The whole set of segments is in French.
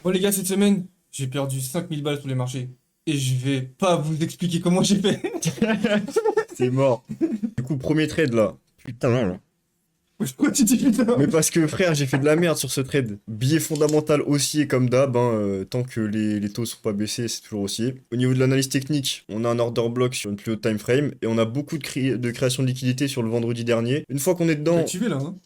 Bon les gars, cette semaine, j'ai perdu 5000 balles sur les marchés. Et je vais pas vous expliquer comment j'ai fait. C'est mort. Du coup, premier trade là. Putain. Pourquoi tu dis putain? Mais parce que frère, j'ai fait de la merde sur ce trade. Billet fondamental haussier comme d'hab, hein, tant que les taux sont pas baissés, c'est toujours haussier. Au niveau de l'analyse technique, on a un order block sur une plus haute time frame et on a beaucoup de création de liquidité sur le vendredi dernier. Une fois qu'on est C'est dedans, activé là, hein?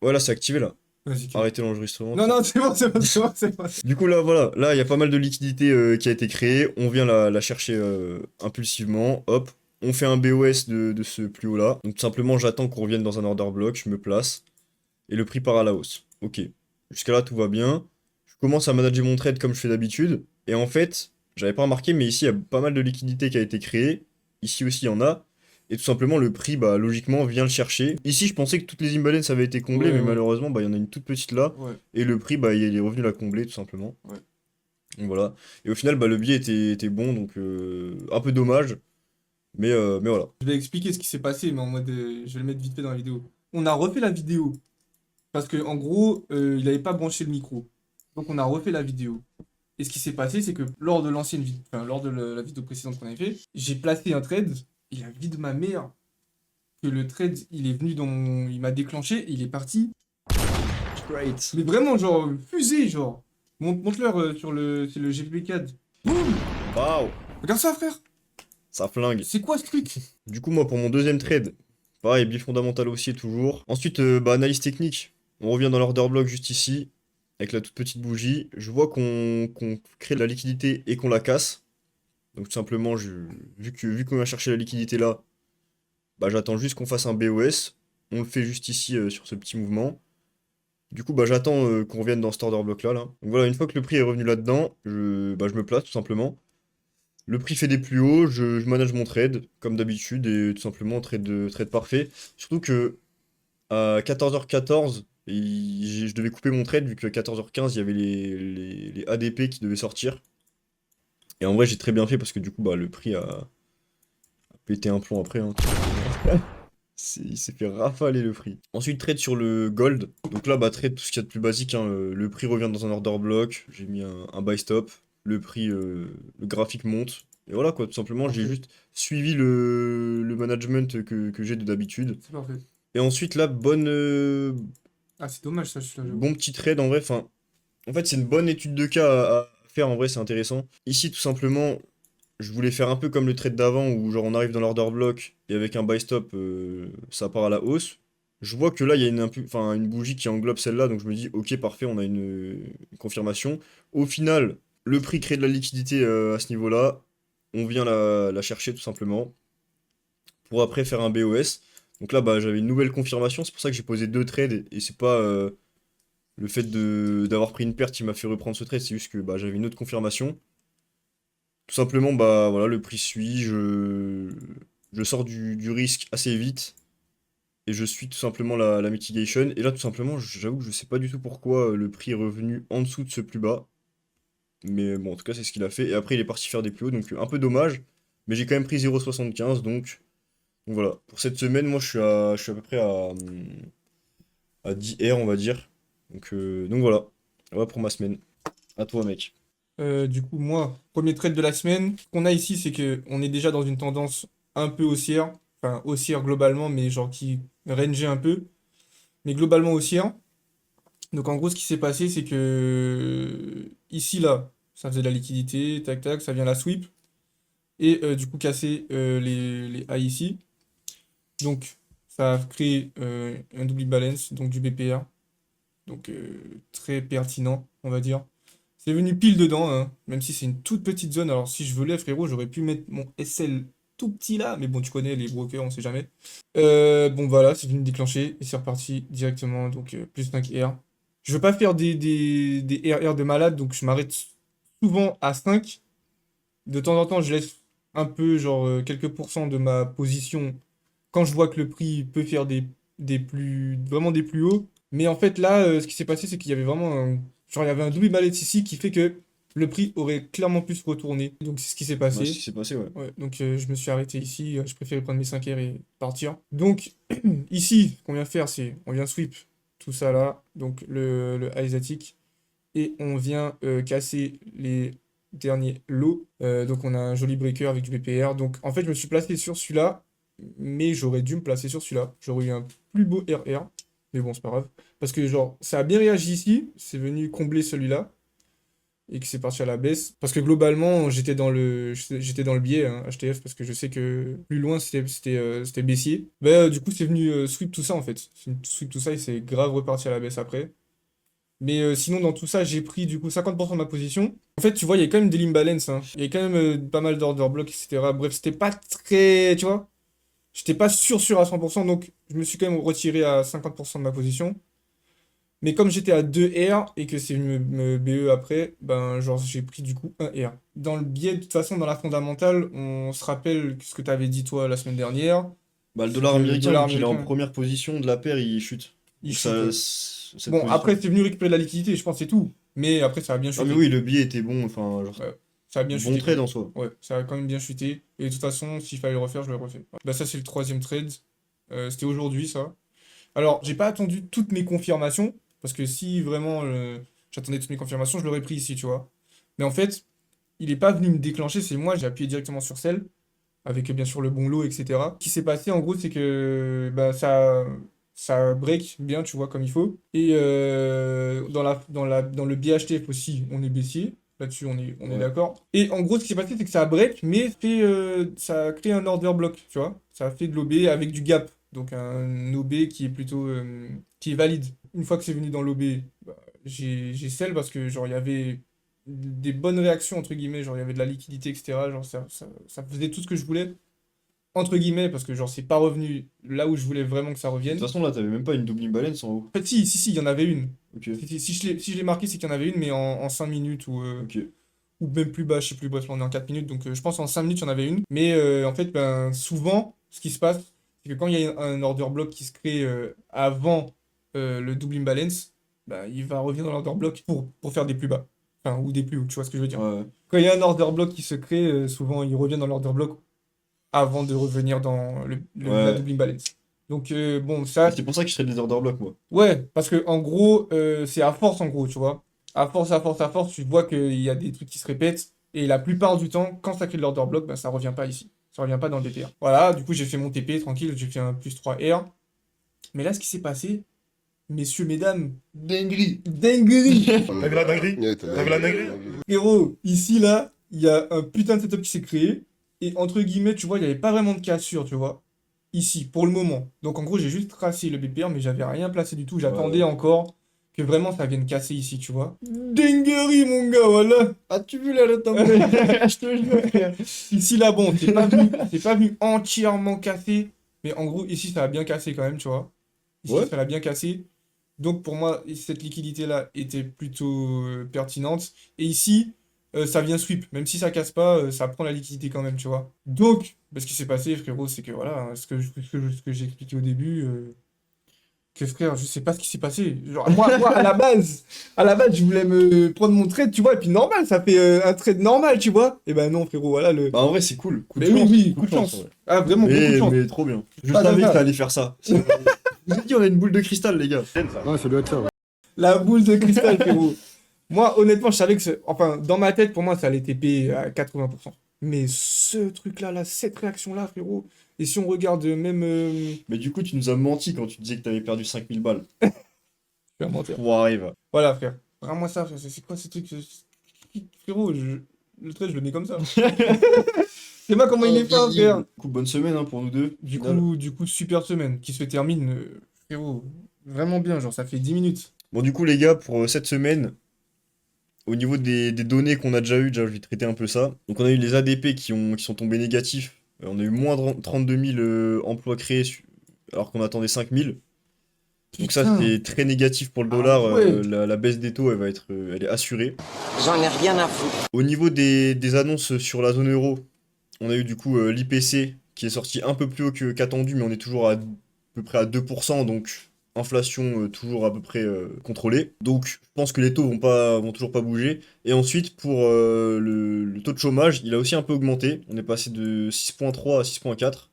voilà, c'est activé là. Vas-y, ok. Arrêtez l'enregistrement. Non, non, c'est bon, c'est bon, c'est bon, c'est bon. Du coup là, voilà, là il y a pas mal de liquidité qui a été créée. On vient la chercher impulsivement. Hop, on fait un BOS de ce plus haut là. Donc tout simplement, j'attends qu'on revienne dans un order block, je me place. Et le prix part à la hausse. Ok. Jusqu'à là, tout va bien. Je commence à manager mon trade comme je fais d'habitude. Et en fait, j'avais pas remarqué, mais ici, il y a pas mal de liquidité qui a été créée. Ici aussi, il y en a. Et tout simplement, le prix, bah, logiquement, vient le chercher. Ici, je pensais que toutes les imbalances avaient été comblées, Ouais, mais ouais, malheureusement, bah, il y en a une toute petite là. ouais, Et le prix, bah, il est revenu la combler, tout simplement. ouais. Donc voilà. Et au final, bah, le billet était bon, donc un peu dommage. Mais voilà. Je vais expliquer ce qui s'est passé, mais en mode, je vais le mettre vite fait dans la vidéo. On a refait la vidéo. Parce que en gros, il avait pas branché le micro. Donc on a refait la vidéo. Et ce qui s'est passé, c'est que lors de l'ancienne vidéo, enfin lors de la vidéo précédente qu'on avait fait, j'ai placé un trade. Il a vie de ma mère que le trade, il est venu dans mon... Il m'a déclenché, et il est parti. Great. Mais vraiment, genre, fusée, genre. Montre-leur sur le... C'est le GP4. Boum. Waouh! Regarde ça, frère. Ça flingue. C'est quoi ce truc? Du coup, moi, pour mon deuxième trade, pareil, biais fondamental haussier toujours. Ensuite, bah, analyse technique. On revient dans l'order block juste ici, avec la toute petite bougie. Je vois qu'on crée de la liquidité et qu'on la casse. Donc tout simplement, vu qu'on va chercher la liquidité là, bah, j'attends juste qu'on fasse un BOS. On le fait juste ici sur ce petit mouvement. Du coup, bah, j'attends qu'on revienne dans cet order block là. Donc voilà, une fois que le prix est revenu là-dedans, bah, je me place tout simplement. Le prix fait des plus hauts, je manage mon trade, comme d'habitude, et tout simplement, trade parfait. Surtout que à 14h14, je devais couper mon trade, vu qu'à 14h15, il y avait les ADP qui devaient sortir. Et en vrai, j'ai très bien fait, parce que du coup, bah, le prix a pété un plomb après, hein, tout simplement. Il s'est fait rafaler le prix. Ensuite, trade sur le gold. Donc là, bah, trade tout ce qu'il y a de plus basique, hein. Le prix revient dans un order block. J'ai mis un buy stop. Le prix, le graphique monte. Et voilà quoi, tout simplement, j'ai Parfait. juste suivi le management que j'ai de d'habitude. C'est parfait. Et ensuite, là, Ah, c'est dommage ça, là, j'avoue. bon petit trade en vrai. Enfin, en fait, c'est une bonne étude de cas à faire. En vrai, c'est intéressant. Ici, tout simplement, je voulais faire un peu comme le trade d'avant où genre on arrive dans l'order block et avec un buy stop ça part à la hausse. Je vois que là il y a une bougie qui englobe celle-là donc je me dis ok parfait on a une confirmation. Au final le prix crée de la liquidité à ce niveau-là. On vient la chercher tout simplement pour après faire un BOS. Donc là bah j'avais une nouvelle confirmation c'est pour ça que j'ai posé deux trades et c'est pas le fait de d'avoir pris une perte qui m'a fait reprendre ce trade c'est juste que bah, j'avais une autre confirmation. Tout simplement, bah voilà, le prix suit, je sors du risque assez vite et je suis tout simplement la mitigation. Et là, tout simplement, j'avoue que je sais pas du tout pourquoi le prix est revenu en dessous de ce plus bas. Mais bon, en tout cas, c'est ce qu'il a fait. Et après, il est parti faire des plus hauts, donc un peu dommage. Mais j'ai quand même pris 0,75, donc voilà. Pour cette semaine, moi, je suis à peu près à 10 R, on va dire. Donc voilà. Voilà pour ma semaine. À toi, mec. Du coup, moi, premier trade de la semaine. Ce qu'on a ici, c'est que on est déjà dans une tendance un peu haussière. Enfin, haussière globalement, mais genre qui rangeait un peu. Mais globalement haussière. Donc en gros, ce qui s'est passé, c'est que ici, là, ça faisait de la liquidité, tac tac, ça vient la sweep. Et du coup, casser les high ici. Donc, ça a créé un double balance, donc du BPR. Donc, très pertinent, on va dire. C'est venu pile dedans, hein, même si c'est une toute petite zone. Alors, si je voulais, frérot, j'aurais pu mettre mon SL tout petit là, mais bon, tu connais les brokers, on sait jamais. Bon, voilà, c'est venu déclencher et c'est reparti directement, donc plus 5 R. Je veux pas faire des RR de malade, donc je m'arrête souvent à 5. De temps en temps, je laisse un peu, genre quelques pourcents de ma position quand je vois que le prix peut faire vraiment des plus hauts. Mais en fait, là, ce qui s'est passé, c'est qu'il y avait vraiment genre, il y avait un double balance ici qui fait que le prix aurait clairement pu se retourner. Donc, c'est ce qui s'est Ouais, c'est ce passé. qui s'est passé, ouais. Ouais, donc, je me suis arrêté ici. Je préférais prendre mes 5 R et partir. Donc, ici, ce qu'on vient faire, c'est on vient sweep tout ça là. Donc, le asiatique. et on vient casser les derniers lots. Donc on a un joli breaker avec du BPR. Donc en fait, je me suis placé sur celui-là, mais j'aurais dû me placer sur celui-là. J'aurais eu un plus beau RR. Mais bon, c'est pas grave. Parce que genre, ça a bien réagi ici, c'est venu combler celui-là, et que c'est parti à la baisse. Parce que globalement, j'étais dans le biais, hein, HTF, parce que je sais que plus loin, c'était baissier. Bah, du coup, c'est venu sweep tout ça, en fait. C'est venu sweep tout ça, et c'est grave reparti à la baisse après. Mais sinon, dans tout ça, j'ai pris du coup 50% de ma position. En fait, tu vois, il y a quand même des limbalance, hein. Il y a quand même pas mal d'order block, etc. Bref, c'était pas très. Tu vois, j'étais pas sûr à 100%, donc je me suis quand même retiré à 50% de ma position. Mais comme j'étais à 2 R et que c'est venu me BE après, ben genre j'ai pris du coup un R. Dans le biais, de toute façon, dans la fondamentale, on se rappelle ce que tu avais dit toi la semaine dernière, Bah, le c'est dollar que le américain, dollar vu qu'il est en américain, première position de la paire, il chute. il Donc chute, ça, ouais. cette Bon, position. après, c'est venu récupérer de la liquidité, je pense, c'est tout. Mais après, ça a bien Ah, mais chuté. oui, le billet était bon, enfin, genre, Ouais, ça a bien bon chuté quand trade même. en soi. Ouais, ça a quand même bien chuté. Et de toute façon, s'il fallait le refaire, je le refais. Bah, ça, c'est le troisième trade. C'était aujourd'hui, ça. Alors, j'ai pas attendu toutes mes confirmations, parce que si vraiment j'attendais toutes mes confirmations, je l'aurais pris ici, tu vois. Mais en fait, il est pas venu me déclencher, c'est moi, j'ai appuyé directement sur celle, avec bien sûr le bon lot, etc. Ce qui s'est passé, en gros, c'est que bah, ça break bien, tu vois, comme il faut. Et dans le biais HTF aussi, on est baissier. Là-dessus, on est Ouais. d'accord. Et en gros, ce qui s'est passé, c'est que ça break, mais ça a créé un order block, tu vois. Ça a fait de l'OB avec du gap. Donc un OB qui est plutôt qui est valide. Une fois que c'est venu dans l'OB, bah, j'ai sell parce que genre il y avait des bonnes réactions entre guillemets, genre il y avait de la liquidité, etc. Genre ça faisait tout ce que je voulais, entre guillemets, parce que genre c'est pas revenu là où je voulais vraiment que ça De toute revienne. façon, là, t'avais même pas une double imbalance en haut. En fait, si, il y en avait une. Ok, Si je l'ai marqué, c'est qu'il y en avait une, mais en 5 minutes ok. ou même plus bas, je sais plus, bref, on est en 4 minutes, donc je pense en 5 minutes, il y en avait une. Mais en fait, ben, souvent, ce qui se passe, c'est que quand il y a un order block qui se crée avant le double imbalance, ben, il va revenir dans l'order block pour faire des plus bas. Enfin, ou des plus hauts, tu vois ce que je veux dire. Ouais. Quand il y a un order block qui se crée, souvent, il revient dans l'order block avant de revenir dans la Ouais. double imbalance. Donc, bon, Bah, ça, c'est pour ça que je trade des order blocks, moi. ouais, parce que en gros, c'est à force, en gros, tu vois. À force, tu vois qu'il y a des trucs qui se répètent. Et la plupart du temps, quand ça crée de l'order block, bah, ça revient pas ici. Ça revient pas dans le BPR. Voilà, du coup, j'ai fait mon TP tranquille, j'ai fait un plus 3 R. Mais là, ce qui s'est passé, messieurs, mesdames, dinguerie, dinguerie! T'as vu la dinguerie? Ouais, T'as vu la dinguerie? Frérot, ici, là, il y a un putain de setup qui s'est créé. Et entre guillemets, tu vois, il n'y avait pas vraiment de cassure, tu vois. Ici, pour le moment. Donc en gros, j'ai juste tracé le BPR, mais j'avais rien placé du tout. J'attendais Ouais. encore que vraiment ça vienne casser ici, tu vois. Dinguerie, mon gars, voilà. As-tu vu la note Je te jure, frère. Ici, là, bon, c'est pas venu entièrement casser. Mais en gros, ici, ça a bien cassé quand même, tu vois. Ici, Ouais. ça l'a bien cassé. Donc pour moi, cette liquidité-là était plutôt pertinente. Et ici, ça vient sweep. Même si ça casse pas, ça prend la liquidité quand même, tu vois. Donc, ce qui s'est passé, frérot, c'est que voilà, hein, ce que j'ai expliqué au début, que frère, je sais pas ce qui s'est passé. Genre, moi, à la base, je voulais me prendre mon trade, tu vois, et puis normal, ça fait un trade normal, tu vois. Et ben non, frérot, voilà le. Bah, en vrai, c'est cool. Coup de Mais oui, chance. oui, Coup coup de de chance, en chance. vrai. Ah, vraiment, beaucoup de chance. Mais trop bien. Je Pas savais que d'hasard. t'allais faire ça. Je vous ai dit, on a une boule de cristal, les gars. Ouais, ça doit être ça, ouais. La boule de cristal, frérot. Moi, honnêtement, je savais que, enfin, dans ma tête, pour moi, ça allait TP à 80%. Mais ce truc-là, cette réaction-là, frérot. Et si on regarde même. Mais du coup, tu nous as menti quand tu disais que t'avais perdu 5000 balles. Je vais mentir. Foiré, va. Voilà, frère. Vraiment ça, frère. C'est quoi ce truc frérot, le trait, je le mets comme ça. C'est pas comment il est pas, frère. Du coup, bonne semaine hein, pour nous deux. Du Final. coup, super semaine qui se termine, frérot. Vraiment bien, genre, ça fait 10 minutes. Bon, du coup, les gars, pour cette semaine, au niveau des données qu'on a déjà eues, déjà, je vais traiter un peu ça. Donc, on a eu les ADP qui sont tombés négatifs. On a eu moins de 32 000 emplois créés alors qu'on attendait 5000. Donc, ça, Putain. c'est très négatif pour le Ah dollar. ouais. La baisse des taux, elle est assurée. J'en ai rien à foutre. Au niveau des annonces sur la zone euro, on a eu du coup l'IPC qui est sorti un peu plus haut qu'attendu, mais on est toujours à peu près à 2%, donc inflation toujours à peu près contrôlée. Donc je pense que les taux vont toujours pas bouger. Et ensuite, pour le taux de chômage, il a aussi un peu augmenté. On est passé de 6,3 à 6,4.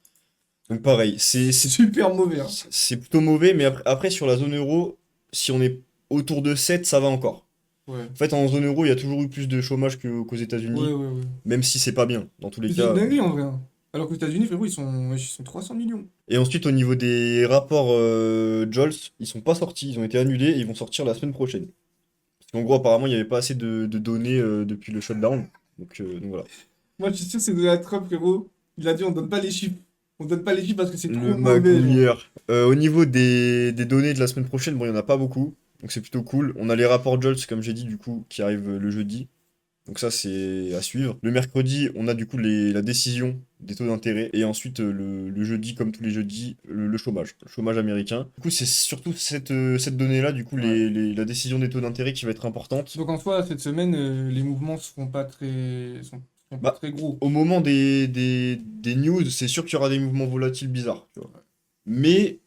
Donc pareil, Super mauvais, hein. c'est plutôt mauvais, mais après sur la zone euro, si on est autour de 7, ça va encore. Ouais. En fait, en zone euro, il y a toujours eu plus de chômage qu'aux États-Unis, Ouais, ouais, ouais. même si c'est pas bien, dans tous les Mais c'est une cas. dinguerie en vrai, hein. Alors qu'aux États-Unis, frérot, wesh, ils sont 300 millions. Et ensuite, au niveau des rapports JOLTS, ils sont pas sortis, ils ont été annulés et ils vont sortir la semaine prochaine. Parce qu'en gros, apparemment, il n'y avait pas assez de données depuis le shutdown. Donc voilà. Moi, je suis sûr que c'est Donald Trump, frérot. Il a dit on donne pas les chiffres. On donne pas les chiffres parce que c'est Le trop mauvais, genre. magouilleur. Au niveau des données de la semaine prochaine, bon, il n'y en a pas beaucoup. Donc c'est plutôt cool. On a les rapports JOLTS, comme j'ai dit, du coup, qui arrivent le jeudi. Donc ça, c'est à suivre. Le mercredi, on a du coup la décision des taux d'intérêt. Et ensuite, le jeudi, comme tous les jeudis, le chômage. Le chômage américain. Du coup, c'est surtout cette donnée-là, du coup, Ouais. la décision des taux d'intérêt qui va être importante. Donc en soi, cette semaine, les mouvements seront pas Bah, très gros. au moment des news, c'est sûr qu'il y aura des mouvements volatiles bizarres, tu vois. Mais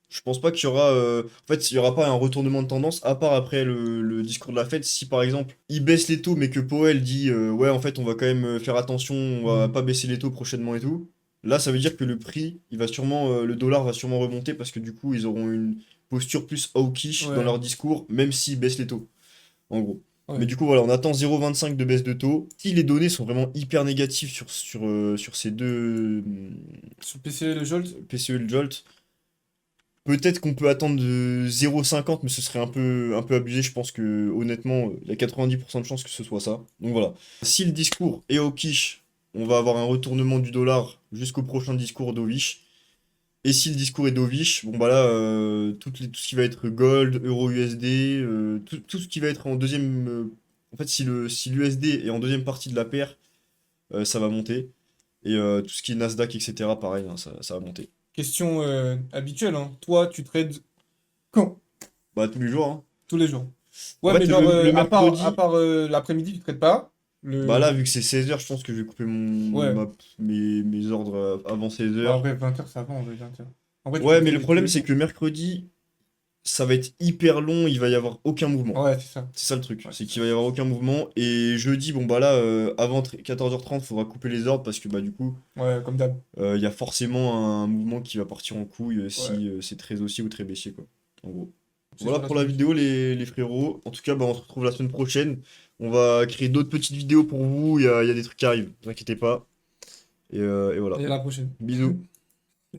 je pense pas qu'il y aura. En fait, il y aura pas un retournement de tendance, à part après le discours de la Fed. Si par exemple, il baisse les taux, mais que Powell dit ouais, en fait, on va quand même faire attention, on va Mhm. pas baisser les taux prochainement et tout. Là, ça veut dire que le prix, il va sûrement, le dollar va sûrement remonter parce que du coup, ils auront une posture plus hawkish dans Ouais, leur discours, même s'ils baissent les taux, en gros. Mais ouais. du coup, voilà, on attend 0,25 de baisse de taux. Si les données sont vraiment hyper négatives sur ces deux Sur PCE, le Jolt. PCE et le Jolt, peut-être qu'on peut attendre de 0,50, mais ce serait un peu abusé. Je pense que, honnêtement, il y a 90% de chances que ce soit ça. Donc voilà. Si le discours est au quiche, on va avoir un retournement du dollar jusqu'au prochain discours dovish. Et si le discours est dovish, bon bah là, tout ce qui va être gold, euro USD, tout ce qui va être en deuxième. En fait, si l'USD est en deuxième partie de la paire, ça va monter. Et tout ce qui est Nasdaq, etc., pareil, hein, ça va monter. Question habituelle, hein. Toi, tu trades quand? Bah, tous les jours, hein. Tous les jours. En Ouais, mais fait, genre, le à mercredi, part l'après-midi, tu traites pas. bah là, Le... vu que c'est 16h, je pense que je vais couper Ouais. mes ordres avant Bah, en 16h. vrai, 20h, ça va, en vrai, 20h. En vrai, tu peux Ouais, mais le trader tous problème, les c'est jours. que mercredi, ça va être hyper long, il va y avoir aucun mouvement. Ouais, c'est ça. C'est ça le truc, Ouais, c'est c'est qu'il ça. va y avoir aucun mouvement. Et jeudi, bon bah là, avant 14h30, il faudra couper les ordres parce que bah du coup, Ouais, comme d'hab. il y a forcément un mouvement qui va partir en couille Ouais. si c'est très haussier ou très baissier, quoi. En gros. C'est Voilà sur la pour la semaine. vidéo, les frérots. En tout cas, bah, on se retrouve la semaine prochaine. On va créer d'autres petites vidéos pour vous. Il y a des trucs qui arrivent, ne vous inquiétez pas. Et voilà. Et à la prochaine. Bisous.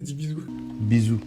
Dis bisous. Bisous.